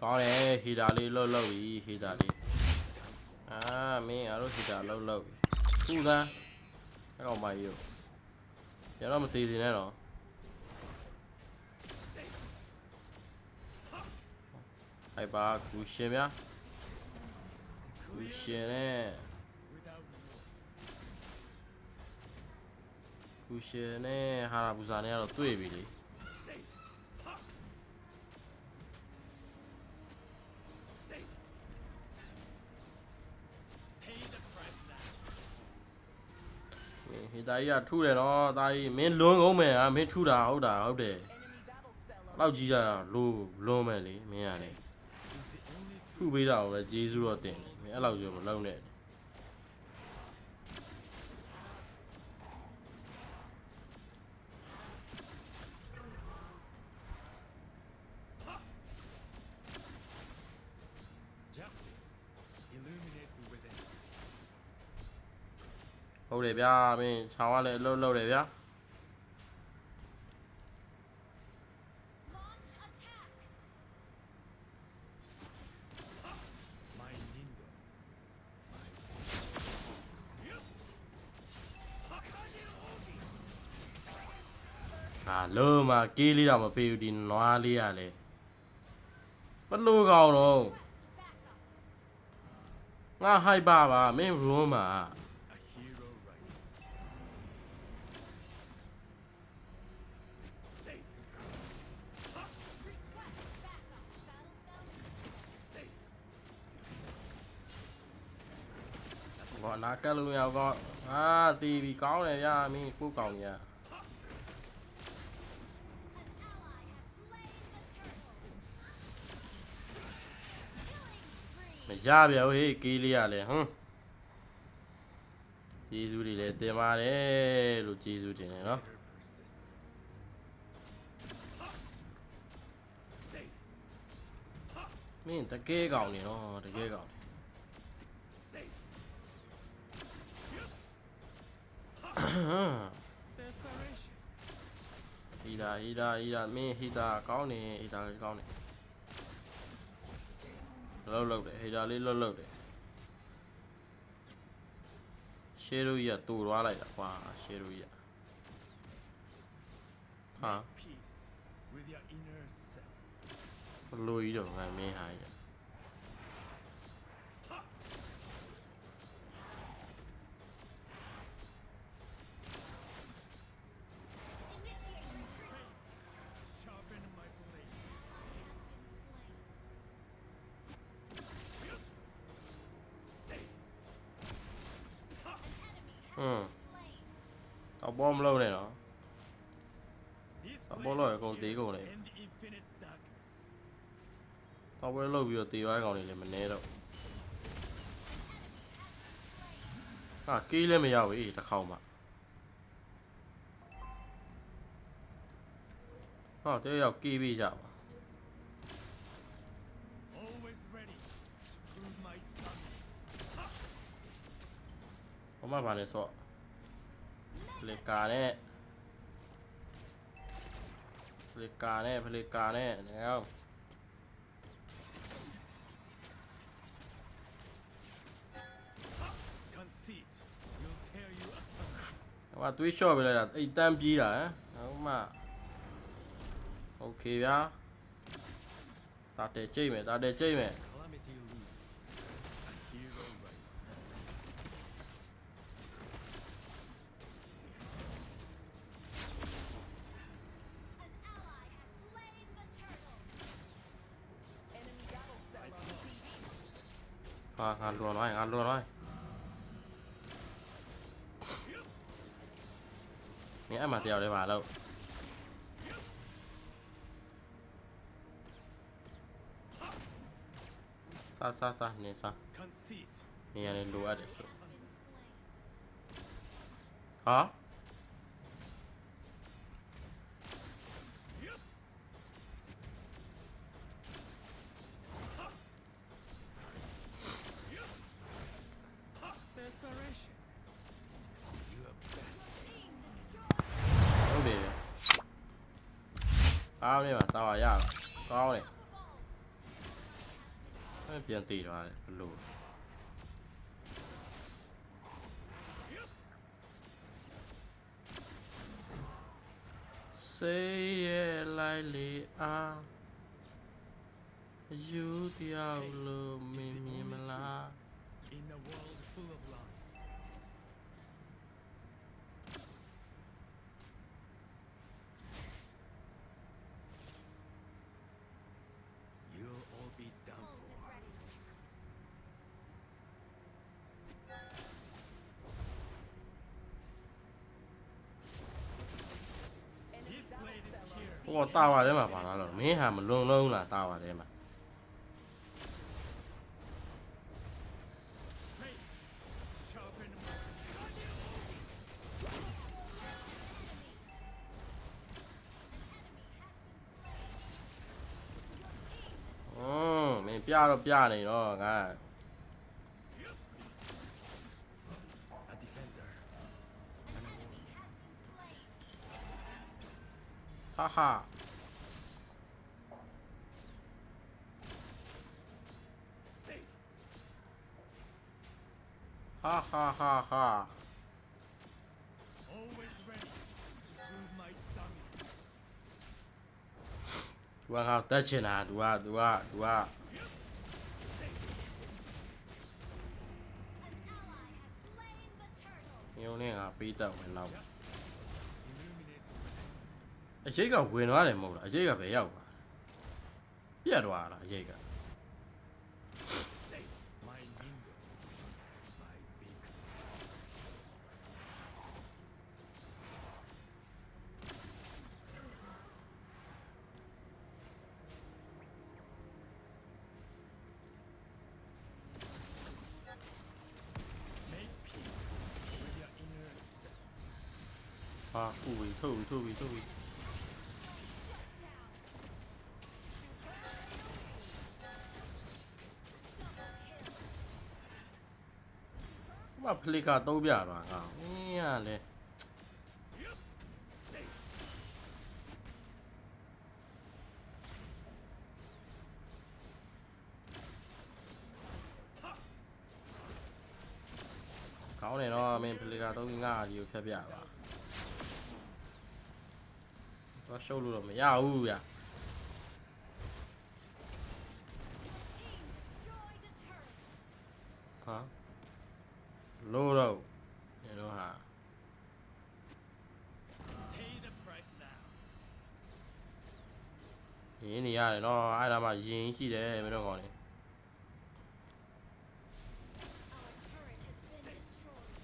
ကောင်းတယ်ဟီတာလေးလှုပ်လှုပ်ပြီဟီတာလေးမင်းအားလို့ဟီတာလှုပ်လှုပ်ပြီသူ့သားအဲ့ကောင်မကြီးကိုကျွန်တော်မသေးသေးနဲ့တော့အဲ့ပါကူရှင်ဗျာကူရှင်နဲ့ကူရှင်နဲ့ဟာရာဘူဇာနဲ့ကတော့တွေ့ပြီလေဟိတာကြီးကထုတယ်နော်တာကြီးမင်းလွန်းကုန်မယ်မင်းထုတာဟုတ်တယ်အဲ့လောက်ကြီးကြလွန်းမယ်လေမင်းရတယ်ထုပေးတာကိုပဲဂျေဇူးတော့တင်တယ်မင်းအဲ့လောက်ကြီးမလုံးနဲ့ဟုတ်တယ်ဗျာမင်းချောင်းကလည်းလှုပ်တယ်ဗျာလုံးမှာကေးလေးတော့မပေးဘူးဒီနွားလေးရလေဘလို့ကောင်းတော့ငါဟိုက်ပါမင်းရုံးမှာဘာနာကလို့ရောက်တော့တီးပြီးကောင်းတယ်ဗျာမင်းကိုကောင်းညာမရဗျာဟေးကီးလေးရလေဂျေဇူးတွေလည်းတင်ပါတယ်လို့ဂျေဇူးတင်တယ်နော်မင်းတကယ်ကောင်းနေနော်တကယ်ကောင်းဟီတာမင်းဟီတာကောင်းနေဟီတာကောင်းနေလှုပ်တယ်ဟီတာလေးလှုပ်တယ်ရှေရိုကြီးကတူသွားလိုက်တာကွာရှေရိုကြီးဘလို့ကြီးတော့ငါမင်းဟာကြီးတော့ဘောမလုံးနဲ့နော်ဘောလို့ရကုန်တေးကုန်လေတော့ပွဲလုပ်ပြီးတော့တေးရွားကောင်တွေလည်းမနေတော့ကေးလည်းမရဘူးတစ်ခေါက်မှတယောက်ကေးပြီးကြပါဘာမှပါလဲဆိုဖလကာနဲ့แล้วว่าတွေးလျှော့ไปလိုက်တာအိတ်တန်းပြေးတာဟုတ်မှโอเคဗျာတာတဲကြိတ်မယ်ငါလွန်လိုက်นี่အမှတယောက်လေးပါလို့စားနေစားနေရလေလိုအပ်တယ်ဆိုကောင်းနေပါတာဝါရကောင်းတယ် ပြန်တည်သွားတယ်ဘလို့စေးရဲ့လိုက်လေအားယူတရားလို့မင်းမြင်မလား In a world full of lies, you'll all be done for. This blade is here. ဟိုတာဝါထဲမှာပါလာတော့မင်းဟာမလွန်လုံးလားတာဝါထဲမှာ Hey, sharpen my မင်းပြတော့ပြနေတော့ငါ a defender. ဟာဟာဟာဟာဟာဟာ Always ready to prove my dummy. သူကငါတက်ချင်တာသူက An ally has slain the turtle. ညုံနေငါပေးတော့ဝင်တော့ Illuminates အရေးကဝင်သွားတယ်မဟုတ်လားအရေးကပဲရောက်သွားပြတ်သွားလားအရေးက my window, my beacon. ဟာဥဝီထုတ်ပြီးထုတ်ပြီးထုတ်ပြီးဘာဖလီကတော့ပြတော့ငါအင်းရလဲကောင်းတယ်နော်မင်းဖလီကတော့ငါအဒီကိုဖျက်ပြပါတော့ရှုပ်လို့တော့မရဘူးဗျာ Team destroyed a turret. ဟာလို့တော့ညတော့ဟာ Pay the price now. ရင်းနေရတယ်နော်အဲ့ဒါမှရင်ရှိတယ်မင်းတို့ကောင်လေ Our turret has been destroyed.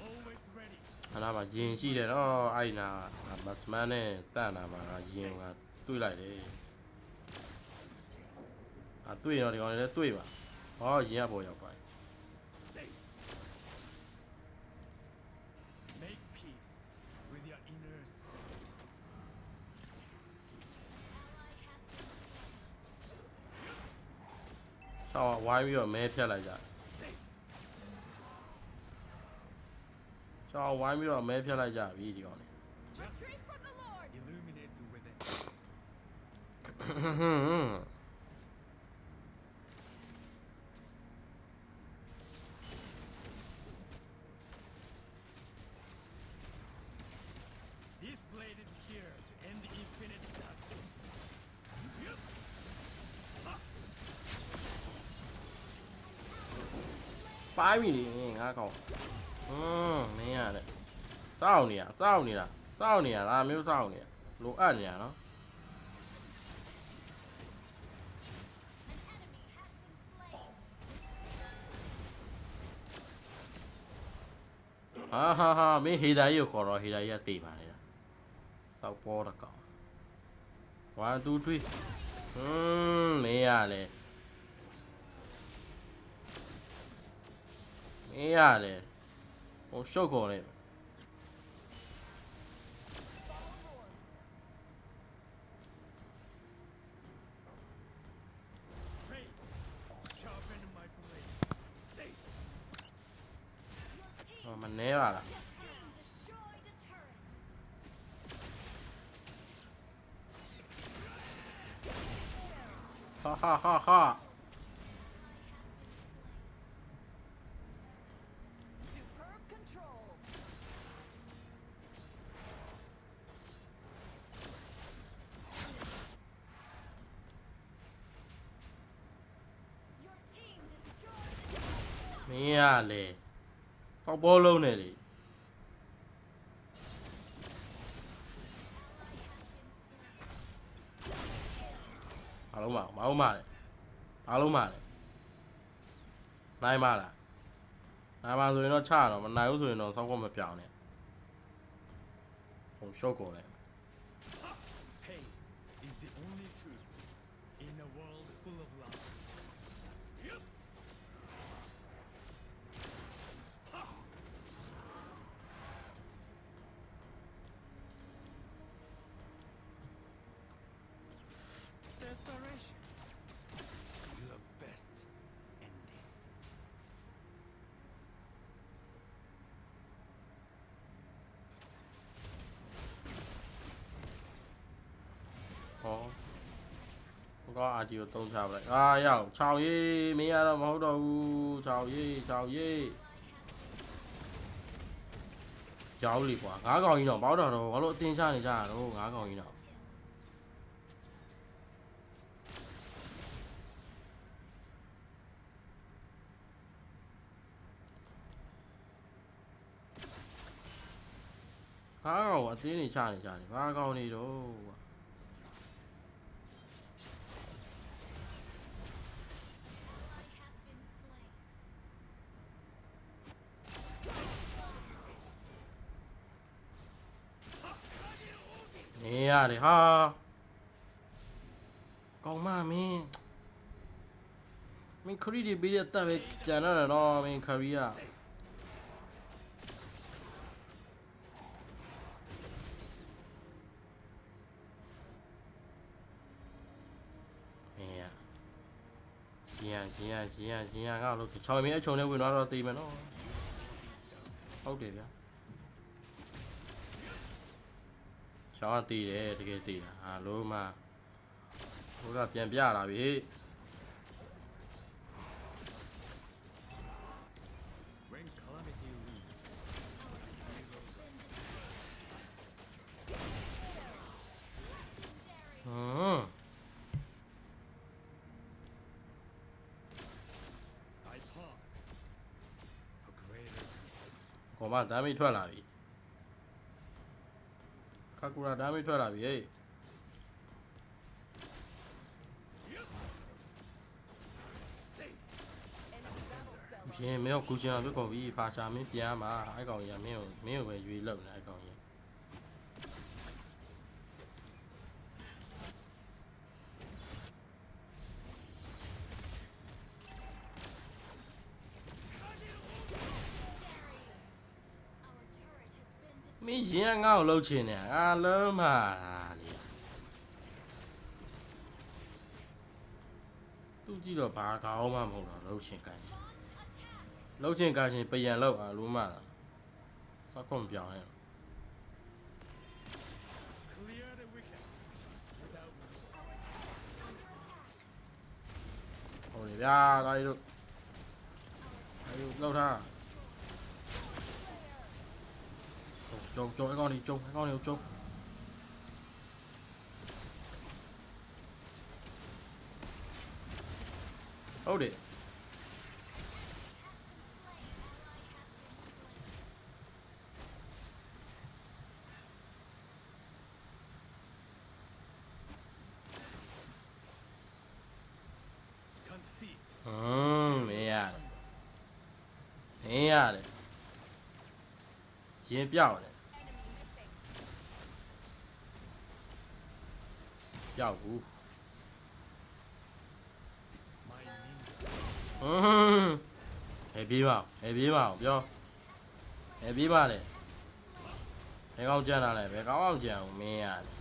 Always ready. အဲ့ဒါမှရင်ရှိတယ်နော်အဲ့နာမတ်စမန်နဲ့တန့်တာမှာငါရင်ကတွေးလိုက်တယ်တွေးတော့ဒီကောင်လည်းတွေးပါဟောရင်ကပေါ်ရောက်ပါ Make peace with your inner self. Ally has been slain. ဆောင်းဝိုင်းပြီးတော့မဲဖြတ်လိုက်ကြဆောင်းဝိုင်းပြီးတော့မဲဖြတ်လိုက်ကြပြီဒီကောင်လေ Retreat from the Lord. Illuminates within. ဟွန်း This blade is here to end the infinite darkness. ပိုင်းပြီလေငါကောင်မင်းရတယ်စောင့်နေတာစောင့်နေတာစောင့်နေတာဒါမျိုးစောင့်နေတာလိုအပ်နေတာနော် An enemy has been slain. ဟာမင်းဟေဒါကြီးကိုခေါ်တော့ဟေဒါကြီးကတေးပါနေတာစောက်ပေါ်တော့ကောင်1 2 3မင်းရလေမင်းရလေဟိုရှုပ်ကုန်လေ Pray. Sharpen my blade. Your team ဟောမနေပါလား destroyed a turret. ha Superb control. Your team destroyed the မင်းရလေစောက်ဘောလုံးနဲ့လေအားလုံးမအောင်မလေအားလုံးမလေနိုင်မလားနိုင်ပါဆိုရင်တော့ချတော့မနိုင်ဘူးဆိုရင်တော့စောက်ကောမပြောင်းနဲ့ဟိုရှော့ကုန်လေ Pain is the only truth in a world full of love. Yep. Desperation. The best ending. ဟောကောအာဒီကိုသုံးချပလိုက်အာရောက်6ရေးမင်းရတော့မဟုတ်တော့ဘူး6ရေးကြောက်လေကွာ9កောင်ကြီးတော့ပေါက်တော့ဘာလို့အတင်းချနေကြရတော့9កောင်ကြီးတော့9កောင်အတင်းနေချနေကြတယ်ဘာကောင်းနေတော့ကွာ နေရတယ်ဟာကောင်းမမင်းခရီးတွေပေးတဲ့တပ်ပဲကြံတော့တော့မင်းခရီးကရှင်ရငါ့လို့6မင်းအချုံနဲ့ဝင်တော့တေးမယ်နော်ဟုတ်တယ်ဗျာရှောင်းကတေးတယ်တကယ်တေးတာဟာလို့မှဟိုကပြန်ပြလာပြီ When calamity leaves, ဟမ် I pause for greater consistency. ဟိုမှာဒါမိထွက်လာပြီခါကူရာဒါမိထွက်လာပြီဟေး ရင်မင်းကိုကူချင်အောင်ပြကုန်ပြီဖာရှာမင်းပြန်မှာအဲ့ကောင်ကြီးကမင်းကိုပဲရွေးလောက်နေအဲ့ကောင်ကြီး မင်းရင်ငါ့ကိုလှုပ်ချင်နေငါလုံးမှာလေသူကြည့်တော့ဘာကောင်းမှမဟုတ်တော့လှုပ်ချင်ကန်လှုပ်ချင်ကန်ချင်ပြန်လှုပ်အားလုံးမှာစောက်ခွန်ပြောင်းရဲ့ Clear the wicket without ဟုတ်လေဗျာဒါကြီးတို့လှုပ်ထားကြုံအဲ့ကောင်ကြီးကြုံအဲ့ကောင်ကြီးကြုံဟုတ်တယ် conceit. မင်းရတယ်ရင်ပြောက်တယ်ပြောက်ဘူး My ninja. ဟဲ့ပြေးပါပြောဟဲ့ပြေးပါလေဘယ်ကောင်းကြမ်းလာလဲဘယ်ကောင်းအောင်ကြမ်းအောင်မင်းရတယ်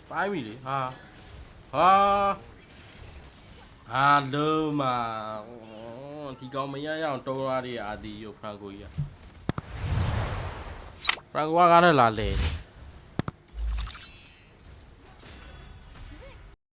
ပိုင်းပြီလေဟာလုံးမဒီကောင်မရရအောင်တုံးသွားတဲ့အာဒီယိုဖရန်ကိုကြီးကဖရန်ကိုကလည်းလာလေ